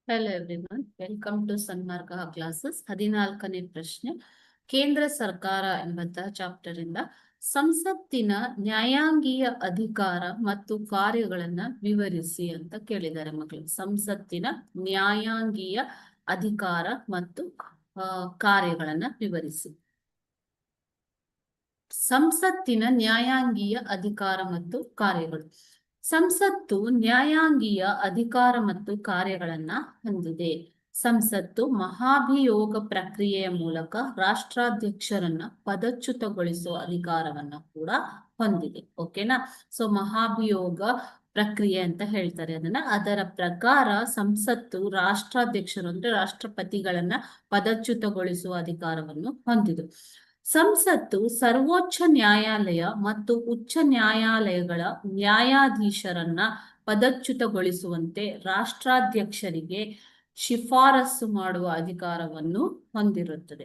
Hello everyone, welcome to Sanmarga classes. 14ನೇ ಪ್ರಶ್ನೆ. ಕೇಂದ್ರ ಸರ್ಕಾರ ಎಂಬಂತಹ ಚಾಪ್ಟರ್ ಇಂದ ಸಂಸತ್ತಿನ ನ್ಯಾಯಾಂಗೀಯ ಅಧಿಕಾರ ಮತ್ತು ಕಾರ್ಯಗಳನ್ನ ವಿವರಿಸಿ ಅಂತ ಕೇಳಿದ್ದಾರೆ ಮಕ್ಕಳು. ಸಂಸತ್ತಿನ ನ್ಯಾಯಾಂಗೀಯ ಅಧಿಕಾರ ಮತ್ತು ಕಾರ್ಯಗಳನ್ನ ವಿವರಿಸಿ. ಸಂಸತ್ತಿನ ನ್ಯಾಯಾಂಗೀಯ ಅಧಿಕಾರ ಮತ್ತು ಕಾರ್ಯಗಳು. ಸಂಸತ್ತು ನ್ಯಾಯಾಂಗೀಯ ಅಧಿಕಾರ ಮತ್ತು ಕಾರ್ಯಗಳನ್ನ ಹೊಂದಿದೆ. ಸಂಸತ್ತು ಮಹಾಭಿಯೋಗ ಪ್ರಕ್ರಿಯೆಯ ಮೂಲಕ ರಾಷ್ಟ್ರಾಧ್ಯಕ್ಷರನ್ನ ಪದಚ್ಯುತಗೊಳಿಸುವ ಅಧಿಕಾರವನ್ನ ಕೂಡ ಹೊಂದಿದೆ. ಓಕೆನಾ? ಸೊ ಮಹಾಭಿಯೋಗ ಪ್ರಕ್ರಿಯೆ ಅಂತ ಹೇಳ್ತಾರೆ ಅದನ್ನ. ಅದರ ಪ್ರಕಾರ ಸಂಸತ್ತು ರಾಷ್ಟ್ರಾಧ್ಯಕ್ಷರು ಅಂದ್ರೆ ರಾಷ್ಟ್ರಪತಿಗಳನ್ನ ಪದಚ್ಯುತಗೊಳಿಸುವ ಅಧಿಕಾರವನ್ನು ಹೊಂದಿದೆ. ಸಂಸತ್ತು ಸರ್ವೋಚ್ಚ ನ್ಯಾಯಾಲಯ ಮತ್ತು ಉಚ್ಚ ನ್ಯಾಯಾಲಯಗಳ ನ್ಯಾಯಾಧೀಶರನ್ನ ಪದಚ್ಯುತಗೊಳಿಸುವಂತೆ ರಾಷ್ಟ್ರಾಧ್ಯಕ್ಷರಿಗೆ ಶಿಫಾರಸು ಮಾಡುವ ಅಧಿಕಾರವನ್ನು ಹೊಂದಿರುತ್ತದೆ.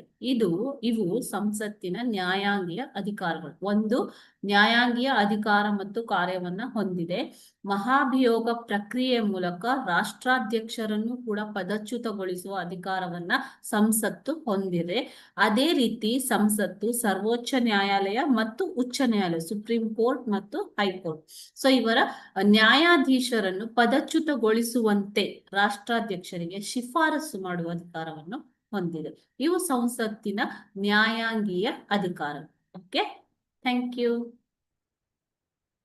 ಇವು ಸಂಸತ್ತಿನ ನ್ಯಾಯಾಂಗೀಯ ಅಧಿಕಾರಗಳು. ಒಂದು, ನ್ಯಾಯಾಂಗೀಯ ಅಧಿಕಾರ ಮತ್ತು ಕಾರ್ಯವನ್ನ ಹೊಂದಿದೆ. ಮಹಾಭಿಯೋಗ ಪ್ರಕ್ರಿಯೆಯ ಮೂಲಕ ರಾಷ್ಟ್ರಾಧ್ಯಕ್ಷರನ್ನು ಕೂಡ ಪದಚ್ಯುತಗೊಳಿಸುವ ಅಧಿಕಾರವನ್ನ ಸಂಸತ್ತು ಹೊಂದಿದೆ. ಅದೇ ರೀತಿ ಸಂಸತ್ತು ಸರ್ವೋಚ್ಚ ನ್ಯಾಯಾಲಯ ಮತ್ತು ಉಚ್ಚ ನ್ಯಾಯಾಲಯ, ಸುಪ್ರೀಂ ಕೋರ್ಟ್ ಮತ್ತು ಹೈಕೋರ್ಟ್, ಸೊ ಇವರ ನ್ಯಾಯಾಧೀಶರನ್ನು ಪದಚ್ಯುತಗೊಳಿಸುವಂತೆ ರಾಷ್ಟ್ರಾಧ್ಯಕ್ಷರಿಗೆ ಶಿಫಾರಸು ಮಾಡುವ ಅಧಿಕಾರವನ್ನು ಹೊಂದಿದೆ. ಇವು ಸಂಸತ್ತಿನ ನ್ಯಾಯಾಂಗೀಯ ಅಧಿಕಾರ. Okay, thank you.